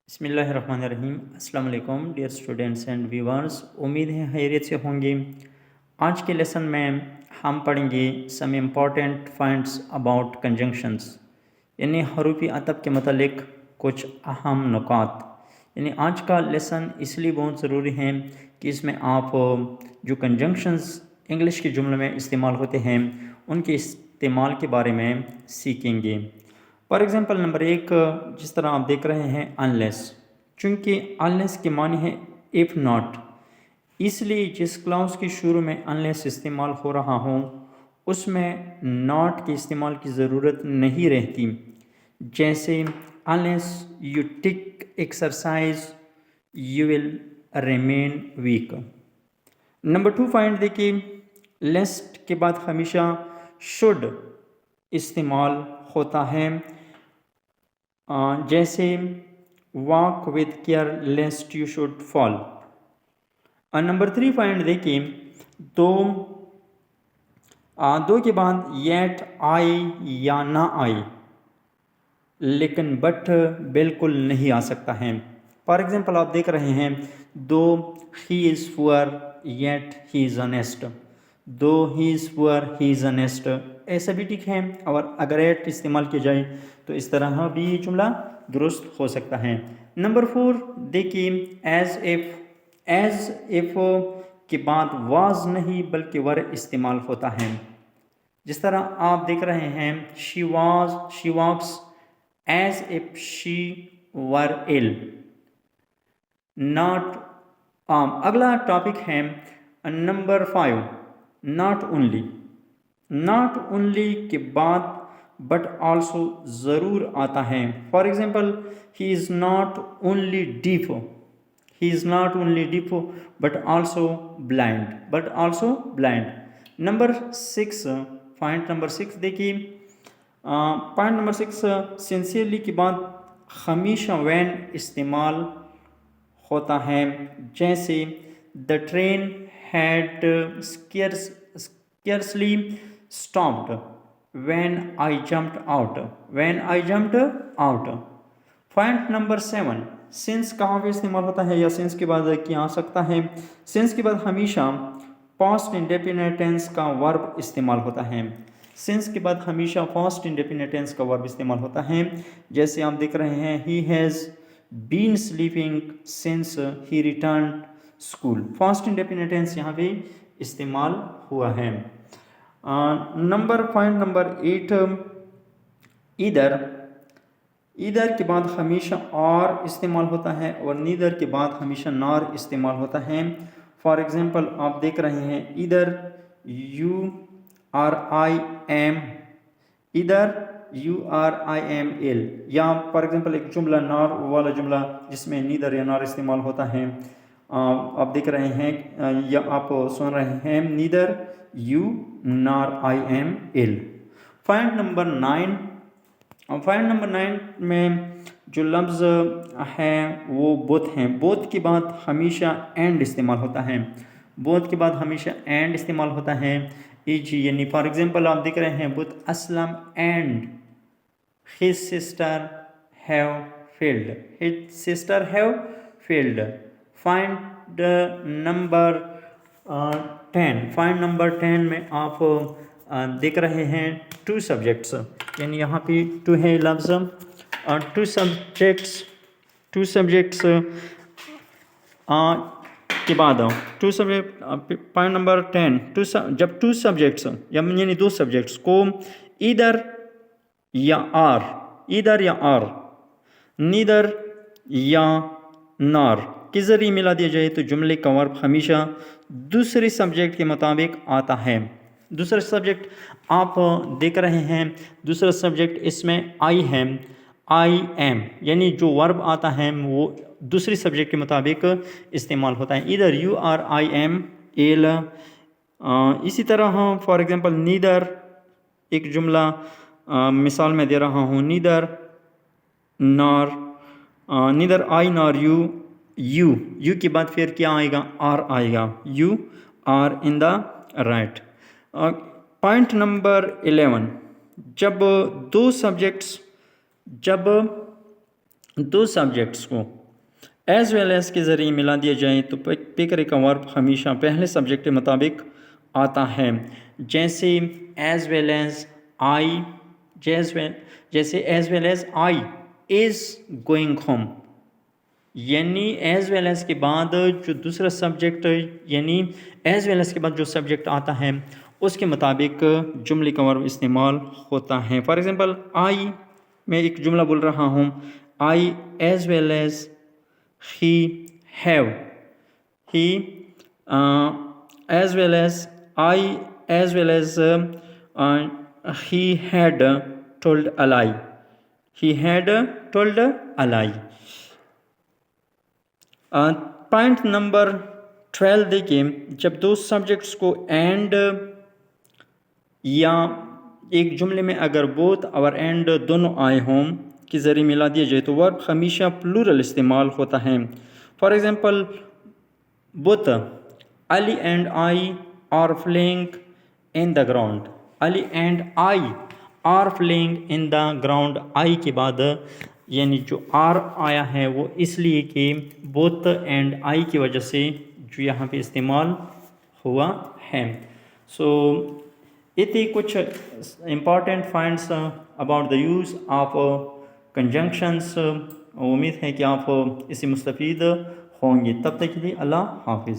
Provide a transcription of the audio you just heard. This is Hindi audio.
बिस्मिल्लाहिर्रहमानिर्रहीम। अस्सलाम वालेकुम डियर स्टूडेंट्स एंड व्यूअर्स, उम्मीद है खैरियत से होंगे। आज के लेसन में हम पढ़ेंगे some important points about conjunctions, यानी हरूफी अतब के मतलब कुछ अहम नुकात। यानी आज का लेसन इसलिए बहुत ज़रूरी है कि इसमें आप जो कंजंक्शंस इंग्लिश के जुमले में इस्तेमाल होते हैं उनके इस्तेमाल के बारे में सीखेंगे। फॉर एग्ज़ाम्पल नंबर एक, जिस तरह आप देख रहे हैं अनलेस, चूँकि अनलेस के मानी है इफ़ नॉट, इसलिए जिस क्लाउज के शुरू में अनलेस इस्तेमाल हो रहा हो उसमें नॉट के इस्तेमाल की ज़रूरत नहीं रहती। जैसे unless you take exercise you will remain weak. Number two point देखिए, लेस्ट के बाद हमेशा शुड इस्तेमाल होता है। जैसे walk with care लेस्ट you should fall. Number three point देखिए, दो के बाद येट आए या ना आए, लेकिन बट बिल्कुल नहीं आ सकता है। फॉर एग्जांपल आप देख रहे हैं though he is poor yet he is honest, though he is poor he is honest, ऐसा भी ठीक है। और अगर एट इस्तेमाल किया जाए तो इस तरह भी ये जुमला दुरुस्त हो सकता है। नंबर फोर देखिए, एज इफ के बाद वाज नहीं बल्कि वर इस्तेमाल होता है। जिस तरह आप देख रहे हैं she walks as if she were ill, not. अगला टॉपिक है number five, not only. Not only के बाद बट ऑल्सो ज़रूर आता है। For example he is not only deaf, he is not only deaf but also blind. Number six, point number six देखिए, पॉइंट नंबर सिक्स, सिंसियरली के बाद हमेशा वैन इस्तेमाल होता है। जैसे the train had scarcely stopped when I jumped out। Point number seven, since कहाँ पे इस्तेमाल होता है या सिंस के बाद क्या आ सकता है। सिंस के बाद हमेशा पास्ट इंडेफिनिट टेंस का वर्ब इस्तेमाल होता है। सिंस के बाद हमेशा पास्ट इंडेफिनिट टेंस का वर्ब इस्तेमाल होता है। जैसे आप देख रहे हैं he has been sleeping since he return school, past indefinite tense यहाँ पे इस्तेमाल हुआ है। पॉइंट नंबर एट, इधर के बाद हमेशा और इस्तेमाल होता है और नीदर के बाद हमेशा नॉर इस्तेमाल होता है। फॉर एग्जांपल आप देख रहे हैं इधर यू आर आई एम, इधर you are I am L, या फॉर एग्जांपल एक जुमला नॉर वाला जुमला जिसमें नीदर या नॉर इस्तेमाल होता है। आप देख रहे हैं या आप सुन रहे हैं neither you nor I am L. Point number nine में जो लफ्ज़ है वो बोथ हैं। बोथ के बाद हमेशा एंड इस्तेमाल होता है। बोथ के बाद हमेशा एंड इस्तेमाल होता है। यानी फॉर एग्जांपल आप देख रहे हैं both Aslam and his sister have failed। Find number 10। Find number 10 में आप देख रहे हैं टू सब्जेक्ट्स, यानी यहाँ पे टू है लफ्ज़, टू सब्जेक्ट्स के बाद टू सब्जेक्ट। पॉइंट नंबर 10, जब टू सब्जेक्ट्स यानी दो सब्जेक्ट्स को इधर या आर, नीदर या नॉर के ज़रिए मिला दिया जाए तो जुमले का वर्ब हमेशा दूसरे सब्जेक्ट के मुताबिक आता है। दूसरा सब्जेक्ट आप देख रहे हैं, दूसरा सब्जेक्ट इसमें आई है, आई एम, यानी जो वर्ब आता है वो दूसरे सब्जेक्ट के मुताबिक इस्तेमाल होता है। इधर you are I am L. इसी तरह फॉर एग्जांपल नीदर, एक जुमला मिसाल में दे रहा हूँ, नीदर आई नॉर यू के बाद फिर क्या आएगा, आर आएगा, you are in the right. Point number 11, जब दो सब्जेक्ट्स को एज वेल एज के ज़रिए मिला दिया जाए तो पिकरे का वर्ब हमेशा पहले सब्जेक्ट के मुताबिक आता है। जैसे एज वेल एज आई, जैसे as well as I is going home, यानी एज वेल एज के बाद जो दूसरा सब्जेक्ट, यानी एज वेल एज के बाद जो सब्जेक्ट आता है उसके मुताबिक जुमले का वर्ब इस्तेमाल होता है। फॉर एग्ज़ाम्पल आई, मैं एक जुमला बोल रहा हूँ, I as well as he have, he as well as I as well as he had told a lie, he had told a lie। Point number 12 देखिए, जब दो सब्जेक्ट्स को एंड या एक जुमले में अगर बोथ और एंड दोनों आए हों के ज़रिए मिला दिया जाए तो वर्ब हमेशा प्लूरल इस्तेमाल होता है। For example both Ali and I are playing in the ground, Ali and I are playing in the ground, I के बाद यानी जो आर आया है वो इसलिए कि बोथ एंड आई की वजह से जो यहाँ पे इस्तेमाल हुआ है। सो इतने कुछ important points about the use of conjunctions. उम्मीद है कि आप इससे मुस्तफ़ीद होंगे। तब तक के लिए अल्लाह हाफिज़।